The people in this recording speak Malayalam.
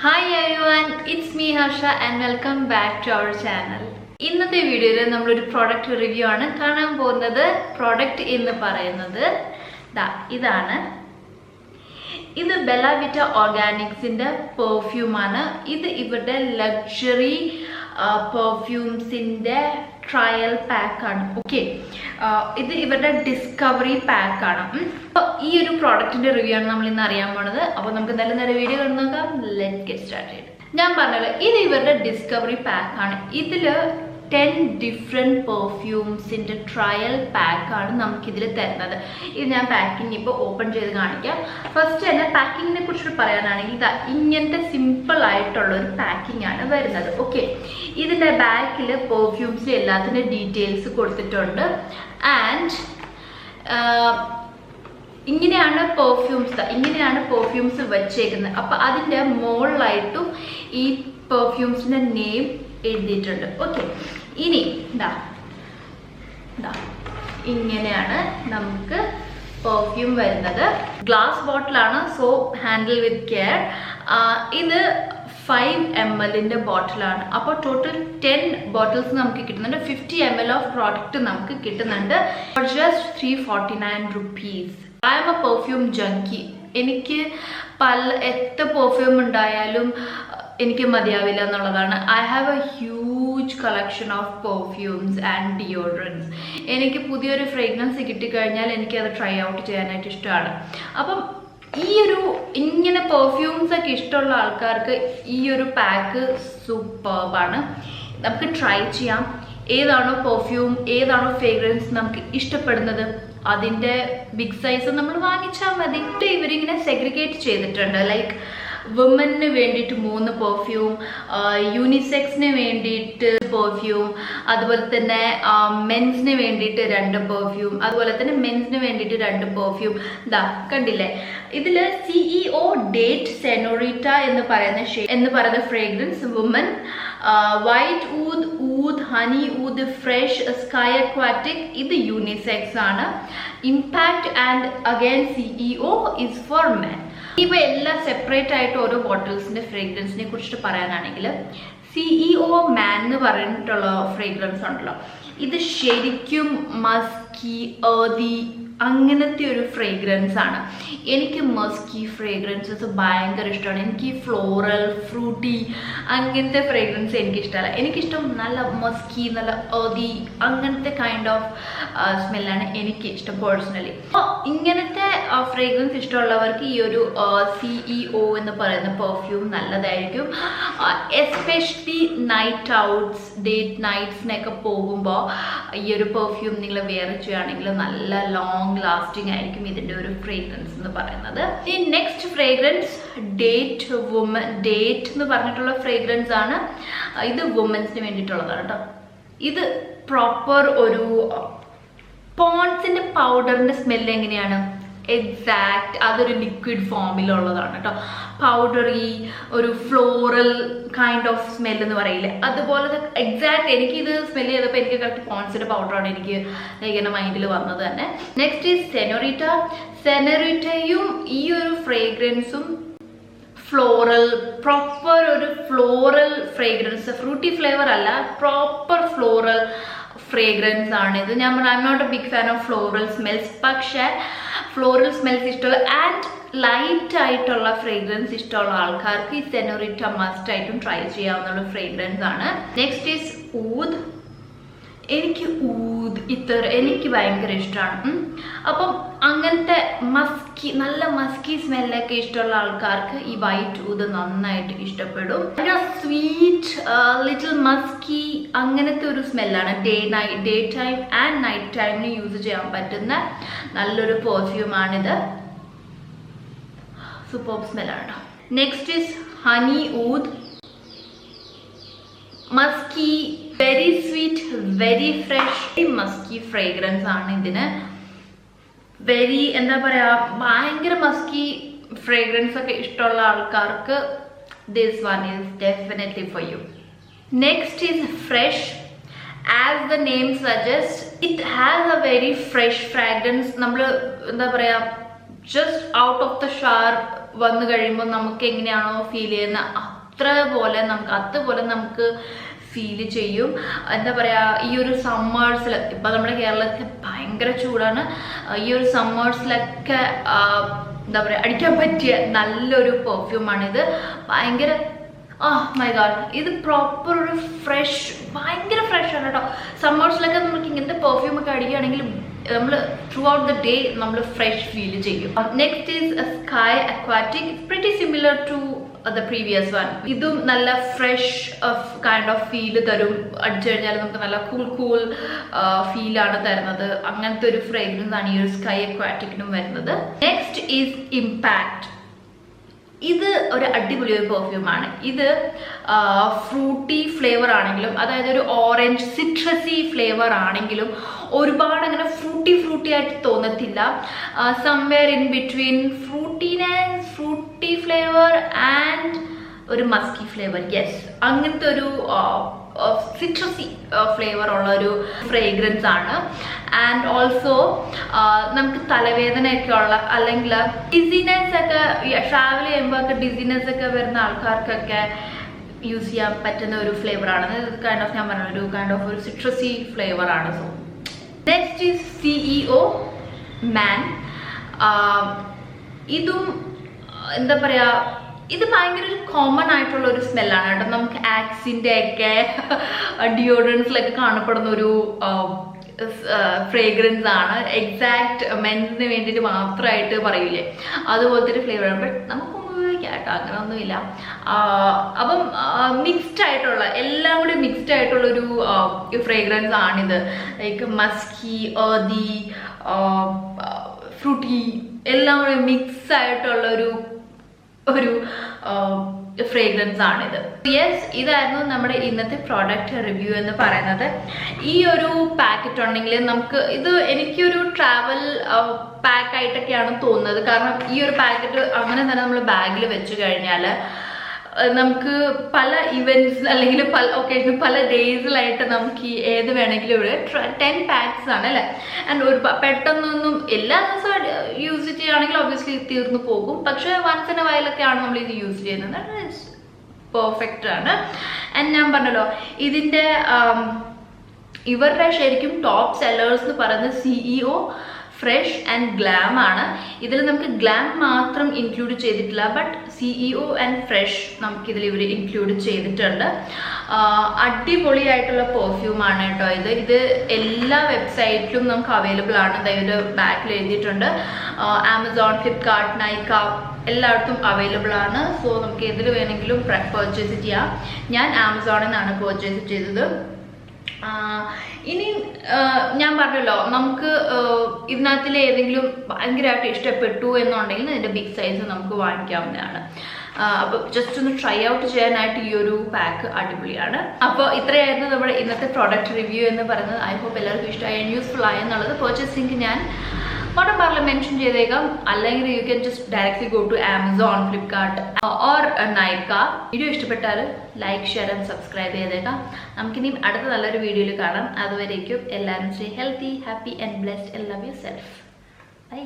Hi everyone, it's me Harsha and welcome back to our channel. ഇന്നത്തെ വീഡിയോയിൽ നമ്മൾ ഒരു പ്രോഡക്റ്റ് റിവ്യൂ ആണ് കാണാൻ പോകുന്നത്. പ്രോഡക്റ്റ് എന്ന് പറയുന്നത് ഇതാണ്. ഇത് Bella Vita ഓർഗാനിക്സിന്റെ പെർഫ്യൂം ആണ്. ഇത് ഇവരുടെ ലക്ഷറി പെർഫ്യൂംസിന്റെ ട്രയൽ പാക്ക് ആണ്. ഓക്കെ, ഇത് ഇവരുടെ ഡിസ്കവറി പാക്ക് ആണ്. അപ്പോൾ ഈ ഒരു പ്രോഡക്റ്റിന്റെ റിവ്യൂ ആണ് നമ്മൾ ഇന്ന് അറിയാൻ പോണത്. അപ്പോൾ നമുക്ക് നല്ല വീഡിയോ കണ്ടു നോക്കാം. Let's get started. ഞാൻ പറഞ്ഞല്ലോ, ഇത് ഇവരുടെ ഡിസ്കവറി പാക്ക് ആണ്. ഇതില് 10 ഡിഫറെൻറ്റ് പെർഫ്യൂംസിൻ്റെ ട്രയൽ പാക്കാണ് നമുക്കിതിൽ തരുന്നത്. ഇത് ഞാൻ പാക്കിങ് ഇപ്പോൾ ഓപ്പൺ ചെയ്ത് കാണിക്കാം. ഫസ്റ്റ് തന്നെ പാക്കിങ്ങിനെ കുറിച്ച് പറയാനാണെങ്കിൽ ഇങ്ങനത്തെ സിമ്പിൾ ആയിട്ടുള്ള ഒരു പാക്കിംഗ് ആണ് വരുന്നത്. ഓക്കെ, ഇതിൻ്റെ ബാക്കിൽ പെർഫ്യൂംസിൽ എല്ലാത്തിൻ്റെ ഡീറ്റെയിൽസ് കൊടുത്തിട്ടുണ്ട്. ആൻഡ് ഇങ്ങനെയാണ് പെർഫ്യൂംസ് വെച്ചേക്കുന്നത്. അപ്പം അതിൻ്റെ മുകളിലായിട്ടും ഈ പെർഫ്യൂംസിൻ്റെ നെയിം എഴുതിയിട്ടുണ്ട്. ഓക്കെ, ഇനി ഇങ്ങനെയാണ് നമുക്ക് പെർഫ്യൂം വരുന്നത്. ഗ്ലാസ് ബോട്ടിലാണ്, സോ ഹാൻഡിൽ വിത്ത് കെയർ. ഇത് 5 ml ബോട്ടിലാണ്. അപ്പോൾ ടോട്ടൽ 10 ബോട്ടിൽസ് നമുക്ക് കിട്ടുന്നുണ്ട്. 50 ml ഓഫ് പ്രോഡക്റ്റ് നമുക്ക് കിട്ടുന്നുണ്ട്. Just 349 rupees. I am a perfume junkie. എനിക്ക് എത്ര പെർഫ്യൂം ഉണ്ടായാലും എനിക്ക് മതിയാവില്ല എന്നുള്ളതാണ്. I have a huge collection of perfumes and deodorants. എനിക്ക് പുതിയൊരു ഫ്രേഗ്രൻസ് കിട്ടിക്കഴിഞ്ഞാൽ എനിക്കത് ട്രൈ ഔട്ട് ചെയ്യാനായിട്ട് ഇഷ്ടമാണ്. അപ്പം ഇങ്ങനെ പെർഫ്യൂംസ് ഒക്കെ ഇഷ്ടമുള്ള ആൾക്കാർക്ക് ഈ ഒരു പാക്ക് സൂപ്പർബാണ്. നമുക്ക് ട്രൈ ചെയ്യാം. ഏതാണോ പെർഫ്യൂം, ഏതാണോ ഫ്രേഗ്രൻസ് നമുക്ക് ഇഷ്ടപ്പെടുന്നത് അതിൻ്റെ ബിഗ് സൈസ് നമ്മൾ വാങ്ങിച്ചാൽ മതി. ഇവരിങ്ങനെ സെഗ്രിഗേറ്റ് ചെയ്തിട്ടുണ്ട്. ലൈക്ക് വുമന് വേണ്ടിയിട്ട് 3 പെർഫ്യൂം, യൂണിസെക്സിന് വേണ്ടിയിട്ട് പെർഫ്യൂം, അതുപോലെ തന്നെ മെൻസിന് വേണ്ടിയിട്ട് 2 പെർഫ്യൂം, അതുപോലെ തന്നെ മെൻസിന് വേണ്ടിയിട്ട് 2 പെർഫ്യൂം. കണ്ടില്ലേ, ഇതിൽ CEO ഡേറ്റ് സെനോറിറ്റ എന്ന് പറയുന്ന fragrance woman, white oud honey oud fresh SKAI Aquatic. ഇത് യൂണിസെക്സ് ആണ്. Impact and again CEO is for men. ഇവ എല്ലാം സെപ്പറേറ്റ് ആയിട്ട് ഓരോ ബോട്ടിൽസിന്റെ ഫ്രേഗ്രൻസിനെ കുറിച്ചിട്ട് പറയാനാണെങ്കിൽ CEO മാൻ എന്ന് പറഞ്ഞിട്ടുള്ള ഫ്രേഗ്രൻസ് ഉണ്ടല്ലോ, ഇത് ശരിക്കും മസ്കി ഏർതി അങ്ങനത്തെ ഒരു ഫ്രേഗ്രൻസ് ആണ്. എനിക്ക് മസ്കി ഫ്രേഗ്രൻസസ് ഭയങ്കര ഇഷ്ടമാണ്. എനിക്ക് ഫ്ലോറൽ ഫ്രൂട്ടി അങ്ങനത്തെ ഫ്രേഗ്രൻസ് എനിക്കിഷ്ടമല്ല. എനിക്കിഷ്ടം നല്ല മസ്കി, നല്ല ഏർതി അങ്ങനത്തെ കൈൻഡ് ഓഫ് സ്മെല്ലാണ് എനിക്ക് ഇഷ്ടം പേഴ്സണലി. അപ്പോൾ ഇങ്ങനത്തെ ഫ്രേഗ്രൻസ് ഇഷ്ടമുള്ളവർക്ക് ഈ ഒരു CEO എന്ന് പറയുന്ന പെർഫ്യൂം നല്ലതായിരിക്കും. എസ്പെഷ്യലി നൈറ്റ് ഔട്ട്സ്, ഡേറ്റ് നൈറ്റ്സിനൊക്കെ പോകുമ്പോൾ ഈ ഒരു പെർഫ്യൂം നിങ്ങൾ വെയർ ചെയ്യുകയാണെങ്കിൽ നല്ല ലോങ് ലാസ്റ്റിംഗ് ആയിരിക്കും ഇതിൻ്റെ ഒരു ഫ്രേഗ്രൻസ് എന്ന് പറയുന്നത്. ഈ നെക്സ്റ്റ് ഫ്രേഗ്രൻസ് ഡേറ്റ് എന്ന് പറഞ്ഞിട്ടുള്ള ഫ്രേഗ്രൻസ് ആണ്. ഇത് വുമൻസിന് വേണ്ടിയിട്ടുള്ളതാണ് കേട്ടോ. ഇത് പ്രോപ്പർ ഒരു പോൺസിന്റെ പൗഡറിന്റെ സ്മെല്ല് എങ്ങനെയാണ്, എക്സാക്ട് അതൊരു ലിക്വിഡ് ഫോമിലുള്ളതാണ് കേട്ടോ. പൗഡറി ഒരു ഫ്ലോറൽ കൈൻഡ് ഓഫ് സ്മെൽ എന്ന് പറയില്ലേ, അതുപോലെ എക്സാക്ട് എനിക്കിത് സ്മെൽ ചെയ്തപ്പോൾ എനിക്ക് കറക്റ്റ് പോൺസിന്റെ പൗഡറാണ് എനിക്ക് ഇങ്ങനെ മൈൻഡിൽ വന്നത് തന്നെ. നെക്സ്റ്റ് ഈസ് സെനോറിറ്റയും ഈ ഒരു ഫ്രേഗ്രൻസും ഫ്ലോറൽ, പ്രോപ്പർ ഒരു ഫ്ലോറൽ ഫ്രേഗ്രൻസ്, ഫ്രൂട്ടി ഫ്ലേവർ അല്ല, പ്രോപ്പർ ഫ്ലോറൽ ഫ്രേഗ്രൻസ് ആണിത്. I'm not a big fan of floral smells, പക്ഷേ ഫ്ലോറൽ സ്മെൽസ് ഇഷ്ടമുള്ള ആൻഡ് ലൈറ്റ് ആയിട്ടുള്ള ഫ്രേഗ്രൻസ് ഇഷ്ടമുള്ള ആൾക്കാർക്ക് ഈ സെനോറിറ്റ മസ്റ്റ് ആയിട്ടും ട്രൈ ചെയ്യാവുന്ന ഫ്രേഗ്രൻസ് ആണ്. Next is oud. എനിക്ക് ഭയങ്കര ഇഷ്ടമാണ്. അപ്പം അങ്ങനത്തെ നല്ല മസ്കി സ്മെല്ലൊക്കെ ഇഷ്ടമുള്ള ആൾക്കാർക്ക് ഈ വൈറ്റ് ഊദ് നന്നായിട്ട് ഇഷ്ടപ്പെടും. സ്വീറ്റ് ലിറ്റിൽ മസ്കി അങ്ങനത്തെ ഒരു സ്മെല്ലാണ്. ഡേ ടൈം ആൻഡ് നൈറ്റ് ടൈമിന് യൂസ് ചെയ്യാൻ പറ്റുന്ന നല്ലൊരു പെർഫ്യൂമാണിത്. സൂപ്പർ സ്മെല്ലാണ്. Next is honey oud. Musky, very sweet, very fresh musky fragrance ആണ് ഇതിന്. വെരി എന്താ പറയാ, ഭയങ്കര മസ്കി ഫ്രേഗ്രൻസ് ഒക്കെ ഇഷ്ടമുള്ള ആൾക്കാർക്ക് this one is definitely for you. Next is fresh. As the name suggest, it has A very fresh fragrance. നമ്മൾ എന്താ പറയാ, just out of the shower വന്നു കഴിയുമ്പോൾ നമുക്ക് എങ്ങനെയാണോ ഫീൽ ചെയ്യുന്ന അതുപോലെ നമുക്ക് ഫീൽ ചെയ്യും. എന്താ പറയുക, ഈ ഒരു സമ്മേഴ്സിൽ ഇപ്പം നമ്മുടെ കേരളത്തിൽ ഭയങ്കര ചൂടാണ്. ഈ ഒരു സമ്മേഴ്സിലൊക്കെ എന്താ പറയുക അടിക്കാൻ പറ്റിയ നല്ലൊരു പെർഫ്യൂമാണിത്. ഭയങ്കര മൈ ഗാഡ്, ഇത് പ്രോപ്പർ ഒരു ഭയങ്കര ഫ്രഷ് ആണ് കേട്ടോ. സമ്മേഴ്സിലൊക്കെ നമുക്ക് ഇങ്ങനത്തെ പെർഫ്യൂമൊക്കെ അടിക്കുകയാണെങ്കിൽ നമ്മൾ ത്രൂ ഔട്ട് ദ ഡേ നമ്മൾ ഫ്രഷ് ഫീൽ ചെയ്യും. Next is SKAI Aquatic. It's pretty similar to the previous one. ഇതും നല്ല ഫ്രഷ് കൈൻഡ് ഓഫ് ഫീൽ തരും. അടിച്ചു കഴിഞ്ഞാൽ നമുക്ക് നല്ല കൂൾ ഫീലാണ് തരുന്നത്. അങ്ങനത്തെ ഒരു ഫ്രേഗ്രൻസ് ആണ് ഈ ഒരു SKAI Aquaticനും വരുന്നത്. Next is impact. ഇത് ഒരു അടിപൊളി ഒരു പെർഫ്യൂമാണ്. ഇത് ഫ്രൂട്ടി ഫ്ലേവർ ആണെങ്കിലും, അതായത് ഒരു ഓറഞ്ച് സിട്രസി ഫ്ലേവർ ആണെങ്കിലും ഒരുപാട് അങ്ങനെ ഫ്രൂട്ടി ആയിട്ട് തോന്നത്തില്ല. Somewhere in between fruity flavour and ഒരു മസ്കി ഫ്ലേവർ. യെസ്, അങ്ങനത്തെ ഒരു സിട്രസി ഫ്ലേവർ ഉള്ള ഒരു ഫ്രേഗ്രൻസ് ആണ്. ആൻഡ് ഓൾസോ നമുക്ക് തലവേദനയൊക്കെ ഉള്ള അല്ലെങ്കിൽ ഡിസിനെസ് ഒക്കെ ട്രാവൽ ചെയ്യുമ്പോൾ ഒക്കെ ഡിസിനെസ് ഒക്കെ വരുന്ന ആൾക്കാർക്കൊക്കെ യൂസ് ചെയ്യാൻ പറ്റുന്ന ഒരു ഫ്ലേവർ ആണ്. കൈൻഡ് ഓഫ് ഞാൻ പറഞ്ഞ ഒരു സിട്രസി ഫ്ലേവർ ആണ്. സോ നെക്സ്റ്റ് ഈസ് CEO മാൻ. ഇതും എന്താ പറയുക, ഇത് ഭയങ്കര ഒരു കോമൺ ആയിട്ടുള്ള ഒരു സ്മെല്ലാണ് കേട്ടോ. നമുക്ക് ആക്സിൻ്റെ ഒക്കെ ഡിയോഡ്രൻസിലൊക്കെ കാണപ്പെടുന്ന ഒരു ഫ്രേഗ്രൻസ് ആണ്. എക്സാക്ട് മെൻസിന് വേണ്ടിയിട്ട് മാത്രമായിട്ട് പറയൂലേ, അതുപോലത്തെ ഒരു ഫ്ലേവറാണ്. ബട്ട് നമുക്ക് ഉപയോഗിക്കാം കേട്ടോ, അങ്ങനെ ഒന്നുമില്ല. അപ്പം മിക്സ്ഡ് ആയിട്ടുള്ള എല്ലാം കൂടി മിക്സ്ഡ് ആയിട്ടുള്ളൊരു ഫ്രേഗ്രൻസ് ആണിത്. ലൈക്ക് മസ്കി, ഏർതി, ഫ്രൂട്ടി എല്ലാം കൂടി മിക്സ് ആയിട്ടുള്ള ഒരു ഫ്രേഗ്രൻസ് ആണിത്. യെസ്, ഇതായിരുന്നു നമ്മുടെ ഇന്നത്തെ പ്രോഡക്റ്റ് റിവ്യൂ എന്ന് പറയുന്നത്. ഈ ഒരു പാക്കറ്റ് ഉണ്ടെങ്കിൽ നമുക്ക് ഇത് എനിക്കൊരു ട്രാവൽ പാക്കായിട്ടൊക്കെയാണ് തോന്നുന്നത്. കാരണം ഈ ഒരു പാക്കറ്റ് അങ്ങനെ തന്നെ നമ്മൾ ബാഗിൽ വെച്ച് കഴിഞ്ഞാൽ നമുക്ക് പല ഇവൻറ്റ്സ് അല്ലെങ്കിൽ പല ഒക്കേഷൻ പല ഡേയ്സിലായിട്ട് നമുക്ക് ഏത് വേണമെങ്കിലും ഇവിടെ 10 പാക്സ് ആണ് അല്ലേ. ആൻഡ് ഒരു പെട്ടെന്നൊന്നും എല്ലാ ദിവസവും യൂസ് ചെയ്യുകയാണെങ്കിൽ ഒബ്വിയസ്ലി തീർന്നു പോകും. പക്ഷേ വൺസ് ഇൻ എ വൈലൊക്കെയാണ് നമ്മൾ ഇത് യൂസ് ചെയ്യുന്നത്. പെർഫെക്റ്റ് ആണ്. ആൻഡ് ഞാൻ പറഞ്ഞല്ലോ, ഇതിൻ്റെ ഇവരുടെ ശരിക്കും ടോപ്പ് സെല്ലേഴ്സ് എന്ന് പറയുന്നത് CEO ഫ്രഷ് ആൻഡ് ഗ്ലാം ആണ്. ഇതിൽ നമുക്ക് ഗ്ലാം മാത്രം ഇൻക്ലൂഡ് ചെയ്തിട്ടില്ല, ബട്ട് CEO ആൻഡ് ഫ്രഷ് നമുക്കിതിൽ ഇവർ ഇൻക്ലൂഡ് ചെയ്തിട്ടുണ്ട്. അടിപൊളിയായിട്ടുള്ള പെർഫ്യൂമാണ് കേട്ടോ ഇത് എല്ലാ വെബ്സൈറ്റിലും നമുക്ക് അവൈലബിൾ ആണ്. ഇവർ ബാക്കിൽ എഴുതിയിട്ടുണ്ട്. ആമസോൺ, ഫ്ലിപ്കാർട്ട്, നൈക്ക എല്ലായിടത്തും അവൈലബിൾ ആണ്. സോ നമുക്ക് ഏതിൽ വേണമെങ്കിലും പർച്ചേസ് ചെയ്യാം. ഞാൻ ആമസോണിൽ നിന്നാണ് പർച്ചേസ് ചെയ്തത്. ഇനി ഞാൻ പറഞ്ഞല്ലോ, നമുക്ക് ഇതിനകത്തിൽ ഏതെങ്കിലും ഭയങ്കരമായിട്ട് ഇഷ്ടപ്പെട്ടു എന്നുണ്ടെങ്കിൽ ഇതിൻ്റെ ബിഗ് സൈസ് നമുക്ക് വാങ്ങിക്കാവുന്നതാണ്. അപ്പോൾ ജസ്റ്റ് ഒന്ന് ട്രൈ ഔട്ട് ചെയ്യാനായിട്ട് ഈ ഒരു പാക്ക് അടിപൊളിയാണ്. അപ്പോൾ ഇത്രയായിരുന്നു നമ്മുടെ ഇന്നത്തെ പ്രോഡക്റ്റ് റിവ്യൂ എന്ന് പറയുന്നത്. ഐ ഹോപ്പ് എല്ലാവർക്കും ഇഷ്ടമായി ആൻഡ് യൂസ്ഫുൾ ആയി എന്നുള്ളത്. പർച്ചേസ് ലിങ്ക് ഞാൻ ബോട്ടം ബാറിൽ മെൻഷൻ ചെയ്തേക്കാം. അല്ലെങ്കിൽ you can just directly go to Amazon, Flipkart or Nykaa. Video ഇഷ്ടപ്പെട്ടാൽ ലൈക്ക്, ഷെയർ ആൻഡ് സബ്സ്ക്രൈബ് ചെയ്തേക്കാം. നമുക്കിനി അടുത്ത നല്ലൊരു വീഡിയോയിൽ കാണാം. അതുവരേക്കും എല്ലാവരും stay healthy, happy and blessed. Love yourself. By.